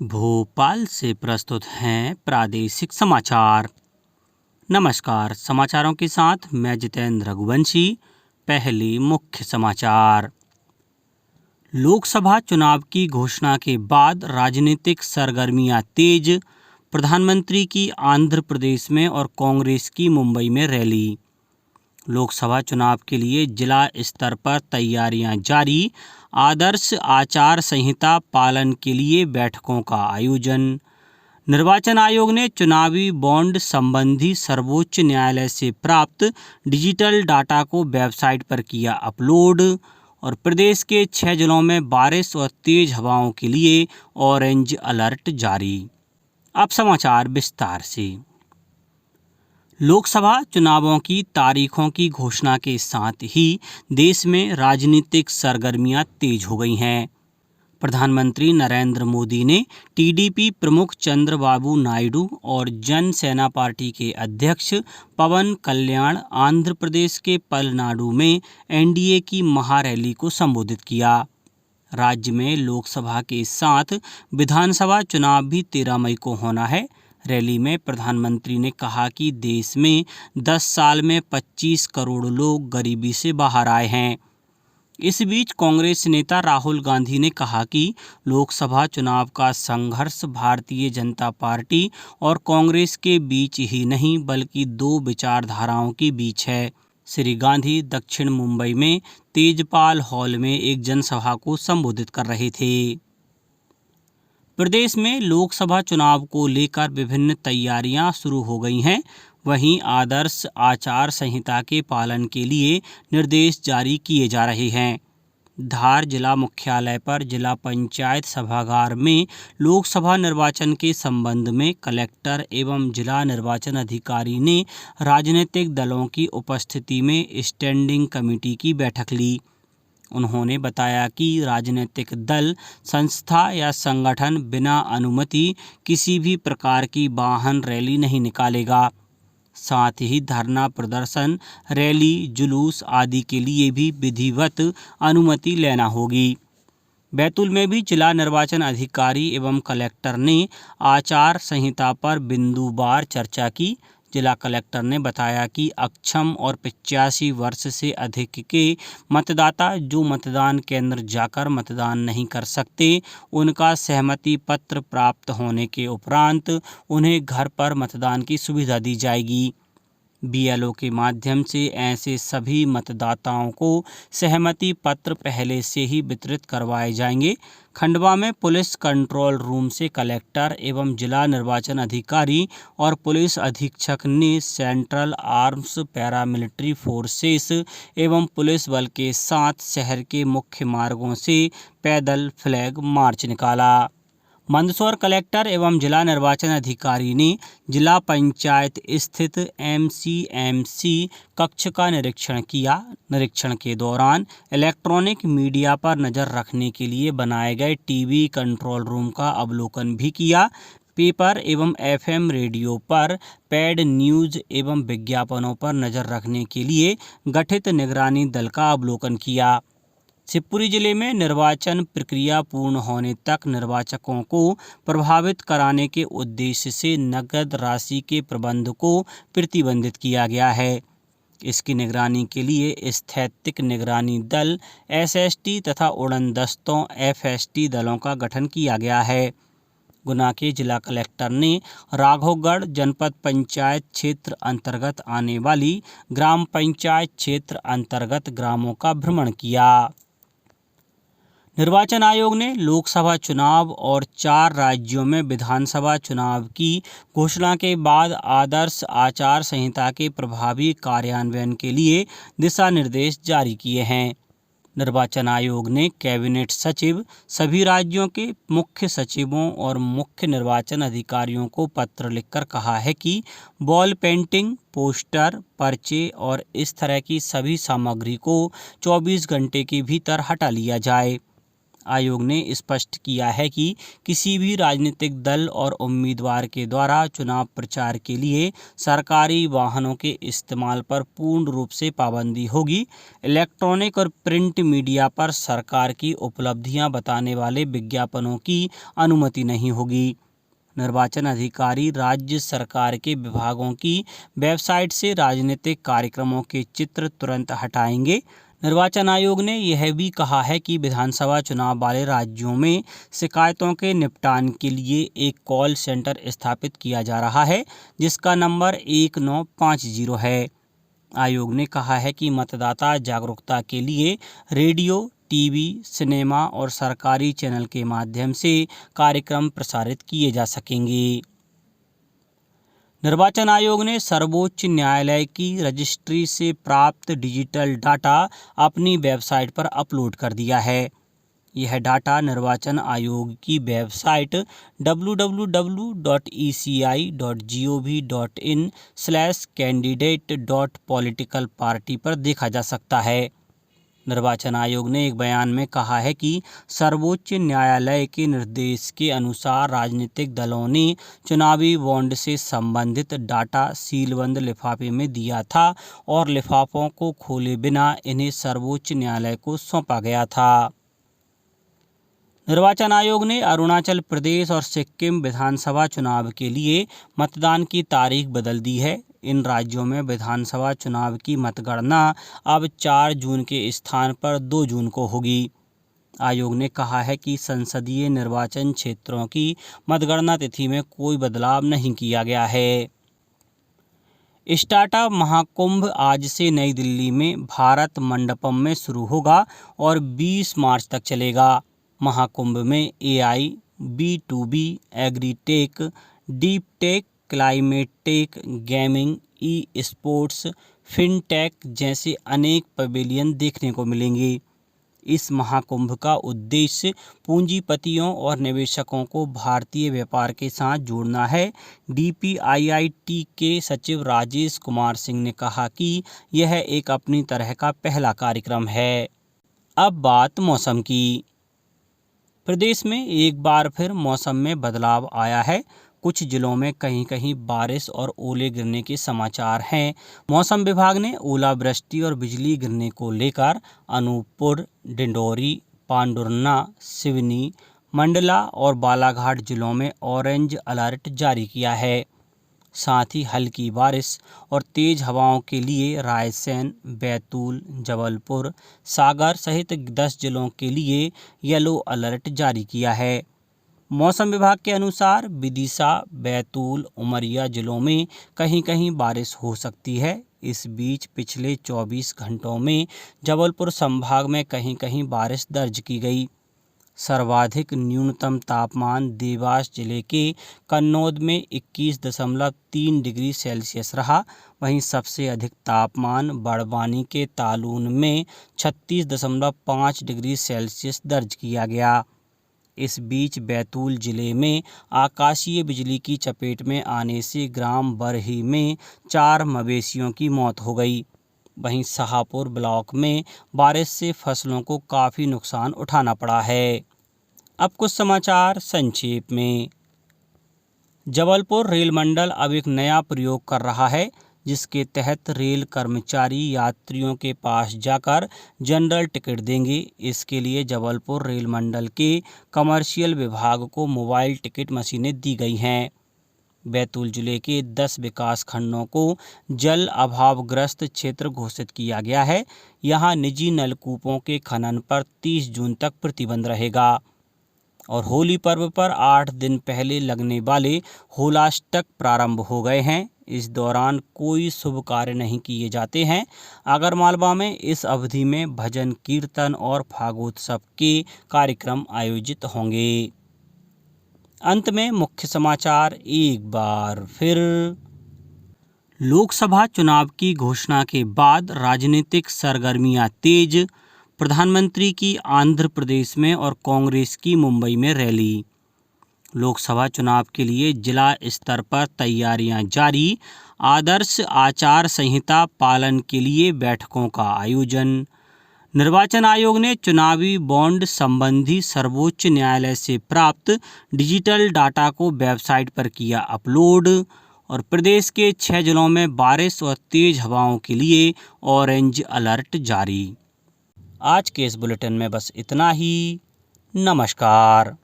भोपाल से प्रस्तुत हैं प्रादेशिक समाचार। नमस्कार, समाचारों के साथ मैं जितेंद्र रघुवंशी। पहले मुख्य समाचार। लोकसभा चुनाव की घोषणा के बाद राजनीतिक सरगर्मियां तेज। प्रधानमंत्री की आंध्र प्रदेश में और कांग्रेस की मुंबई में रैली। लोकसभा चुनाव के लिए जिला स्तर पर तैयारियां जारी। आदर्श आचार संहिता पालन के लिए बैठकों का आयोजन। निर्वाचन आयोग ने चुनावी बॉन्ड संबंधी सर्वोच्च न्यायालय से प्राप्त डिजिटल डाटा को वेबसाइट पर किया अपलोड। और प्रदेश के 6 जिलों में बारिश और तेज हवाओं के लिए ऑरेंज अलर्ट जारी। अब समाचार विस्तार से। लोकसभा चुनावों की तारीखों की घोषणा के साथ ही देश में राजनीतिक सरगर्मियां तेज हो गई हैं। प्रधानमंत्री नरेंद्र मोदी ने टीडीपी प्रमुख चंद्रबाबू नायडू और जन सेना पार्टी के अध्यक्ष पवन कल्याण आंध्र प्रदेश के पलनाडु में एनडीए की महारैली को संबोधित किया। राज्य में लोकसभा के साथ विधानसभा चुनाव भी 13 मई को होना है। रैली में प्रधानमंत्री ने कहा कि देश में 10 साल में 25 करोड़ लोग गरीबी से बाहर आए हैं। इस बीच कांग्रेस नेता राहुल गांधी ने कहा कि लोकसभा चुनाव का संघर्ष भारतीय जनता पार्टी और कांग्रेस के बीच ही नहीं बल्कि दो विचारधाराओं के बीच है। श्री गांधी दक्षिण मुंबई में तेजपाल हॉल में एक जनसभा को संबोधित कर रहे थे। प्रदेश में लोकसभा चुनाव को लेकर विभिन्न तैयारियां शुरू हो गई हैं। वहीं आदर्श आचार संहिता के पालन के लिए निर्देश जारी किए जा रहे हैं। धार जिला मुख्यालय पर जिला पंचायत सभागार में लोकसभा निर्वाचन के संबंध में कलेक्टर एवं जिला निर्वाचन अधिकारी ने राजनीतिक दलों की उपस्थिति में स्टैंडिंग कमेटी की बैठक ली। उन्होंने बताया कि राजनीतिक दल, संस्था या संगठन बिना अनुमति किसी भी प्रकार की वाहन रैली नहीं निकालेगा। साथ ही धरना प्रदर्शन, रैली, जुलूस आदि के लिए भी विधिवत अनुमति लेना होगी। बैतूल में भी जिला निर्वाचन अधिकारी एवं कलेक्टर ने आचार संहिता पर बिंदुवार चर्चा की। जिला कलेक्टर ने बताया कि अक्षम और 85 वर्ष से अधिक के मतदाता जो मतदान केंद्र जाकर मतदान नहीं कर सकते, उनका सहमति पत्र प्राप्त होने के उपरांत उन्हें घर पर मतदान की सुविधा दी जाएगी। बीएलओ के माध्यम से ऐसे सभी मतदाताओं को सहमति पत्र पहले से ही वितरित करवाए जाएंगे। खंडवा में पुलिस कंट्रोल रूम से कलेक्टर एवं जिला निर्वाचन अधिकारी और पुलिस अधीक्षक ने सेंट्रल आर्म्स पैरामिलिट्री फोर्सेस एवं पुलिस बल के साथ शहर के मुख्य मार्गों से पैदल फ्लैग मार्च निकाला। मंदसौर कलेक्टर एवं जिला निर्वाचन अधिकारी ने जिला पंचायत स्थित एमसीएमसी कक्ष का निरीक्षण किया। निरीक्षण के दौरान इलेक्ट्रॉनिक मीडिया पर नज़र रखने के लिए बनाए गए टीवी कंट्रोल रूम का अवलोकन भी किया। पेपर एवं एफएम रेडियो पर पेड न्यूज एवं विज्ञापनों पर नज़र रखने के लिए गठित निगरानी दल का अवलोकन किया। शिवपुरी जिले में निर्वाचन प्रक्रिया पूर्ण होने तक निर्वाचकों को प्रभावित कराने के उद्देश्य से नकद राशि के प्रबंध को प्रतिबंधित किया गया है। इसकी निगरानी के लिए स्थैतिक निगरानी दल एसएसटी तथा उड़न दस्तों एफएसटी दलों का गठन किया गया है। गुना के जिला कलेक्टर ने राघवगढ़ जनपद पंचायत क्षेत्र अंतर्गत आने वाली ग्राम पंचायत क्षेत्र अंतर्गत ग्रामों का भ्रमण किया। निर्वाचन आयोग ने लोकसभा चुनाव और 4 राज्यों में विधानसभा चुनाव की घोषणा के बाद आदर्श आचार संहिता के प्रभावी कार्यान्वयन के लिए दिशा निर्देश जारी किए हैं। निर्वाचन आयोग ने कैबिनेट सचिव, सभी राज्यों के मुख्य सचिवों और मुख्य निर्वाचन अधिकारियों को पत्र लिखकर कहा है कि वॉल पेंटिंग, पोस्टर, पर्चे और इस तरह की सभी सामग्री को 24 घंटे के भीतर हटा लिया जाए। आयोग ने स्पष्ट किया है कि किसी भी राजनीतिक दल और उम्मीदवार के द्वारा चुनाव प्रचार के लिए सरकारी वाहनों के इस्तेमाल पर पूर्ण रूप से पाबंदी होगी। इलेक्ट्रॉनिक और प्रिंट मीडिया पर सरकार की उपलब्धियां बताने वाले विज्ञापनों की अनुमति नहीं होगी। निर्वाचन अधिकारी राज्य सरकार के विभागों की वेबसाइट से राजनीतिक कार्यक्रमों के चित्र तुरंत हटाएंगे। निर्वाचन आयोग ने यह भी कहा है कि विधानसभा चुनाव वाले राज्यों में शिकायतों के निपटान के लिए एक कॉल सेंटर स्थापित किया जा रहा है, जिसका नंबर 1950 है। आयोग ने कहा है कि मतदाता जागरूकता के लिए रेडियो, टीवी, सिनेमा और सरकारी चैनल के माध्यम से कार्यक्रम प्रसारित किए जा सकेंगे। निर्वाचन आयोग ने सर्वोच्च न्यायालय की रजिस्ट्री से प्राप्त डिजिटल डाटा अपनी वेबसाइट पर अपलोड कर दिया है। यह डाटा निर्वाचन आयोग की वेबसाइट www.eci.gov.in/candidate.politicalparty पर देखा जा सकता है। निर्वाचन आयोग ने एक बयान में कहा है कि सर्वोच्च न्यायालय के निर्देश के अनुसार राजनीतिक दलों ने चुनावी बॉन्ड से संबंधित डाटा सीलबंद लिफाफे में दिया था और लिफाफों को खोले बिना इन्हें सर्वोच्च न्यायालय को सौंपा गया था। निर्वाचन आयोग ने अरुणाचल प्रदेश और सिक्किम विधानसभा चुनाव के लिए मतदान की तारीख बदल दी है। इन राज्यों में विधानसभा चुनाव की मतगणना अब 4 जून के स्थान पर 2 जून को होगी। आयोग ने कहा है कि संसदीय निर्वाचन क्षेत्रों की मतगणना तिथि में कोई बदलाव नहीं किया गया है। स्टार्टअप महाकुंभ आज से नई दिल्ली में भारत मंडपम में शुरू होगा और 20 मार्च तक चलेगा। महाकुंभ में AI, B2B, agritech, deep tech, climate tech, gaming, esports, fintech जैसे अनेक पवेलियन देखने को मिलेंगे। इस महाकुंभ का उद्देश्य पूंजीपतियों और निवेशकों को भारतीय व्यापार के साथ जोड़ना है। DPIIT के सचिव राजेश कुमार सिंह ने कहा कि यह एक अपनी तरह का पहला कार्यक्रम है। अब बात मौसम की। प्रदेश में एक बार फिर मौसम में बदलाव आया है। कुछ जिलों में कहीं कहीं बारिश और ओले गिरने के समाचार हैं। मौसम विभाग ने ओलावृष्टि और बिजली गिरने को लेकर अनूपपुर, डिंडोरी, पांडुरना, सिवनी, मंडला और बालाघाट जिलों में ऑरेंज अलर्ट जारी किया है। साथ ही हल्की बारिश और तेज हवाओं के लिए रायसेन, बैतूल, जबलपुर, सागर सहित 10 जिलों के लिए येलो अलर्ट जारी किया है। मौसम विभाग के अनुसार विदिशा, बैतूल, उमरिया जिलों में कहीं कहीं बारिश हो सकती है। इस बीच पिछले 24 घंटों में जबलपुर संभाग में कहीं कहीं बारिश दर्ज की गई। सर्वाधिक न्यूनतम तापमान देवास जिले के कन्नौद में 21.3 डिग्री सेल्सियस रहा। वहीं सबसे अधिक तापमान बड़वानी के तालून में 36.5 डिग्री सेल्सियस दर्ज किया गया। इस बीच बैतूल जिले में आकाशीय बिजली की चपेट में आने से ग्राम बरही में 4 मवेशियों की मौत हो गई। वहीं शाहपुर ब्लॉक में बारिश से फसलों को काफ़ी नुकसान उठाना पड़ा है। अब कुछ समाचार संक्षेप में। जबलपुर रेल मंडल अब एक नया प्रयोग कर रहा है, जिसके तहत रेल कर्मचारी यात्रियों के पास जाकर जनरल टिकट देंगे। इसके लिए जबलपुर रेल मंडल के कमर्शियल विभाग को मोबाइल टिकट मशीनें दी गई हैं। बैतूल जिले के 10 विकास खंडों को जल अभावग्रस्त क्षेत्र घोषित किया गया है। यहां निजी नलकूपों के खनन पर 30 जून तक प्रतिबंध रहेगा। और होली पर्व पर 8 दिन पहले लगने वाले होलाष्टक प्रारंभ हो गए हैं। इस दौरान कोई शुभ कार्य नहीं किए जाते हैं। आगरमालवा में इस अवधि में भजन कीर्तन और फागोत्सव के कार्यक्रम आयोजित होंगे। अंत में मुख्य समाचार एक बार फिर। लोकसभा चुनाव की घोषणा के बाद राजनीतिक सरगर्मियां तेज। प्रधानमंत्री की आंध्र प्रदेश में और कांग्रेस की मुंबई में रैली। लोकसभा चुनाव के लिए जिला स्तर पर तैयारियां जारी। आदर्श आचार संहिता पालन के लिए बैठकों का आयोजन। निर्वाचन आयोग ने चुनावी बॉन्ड संबंधी सर्वोच्च न्यायालय से प्राप्त डिजिटल डाटा को वेबसाइट पर किया अपलोड। और प्रदेश के 6 जिलों में बारिश और तेज हवाओं के लिए ऑरेंज अलर्ट जारी। आज के इस बुलेटिन में बस इतना ही। नमस्कार।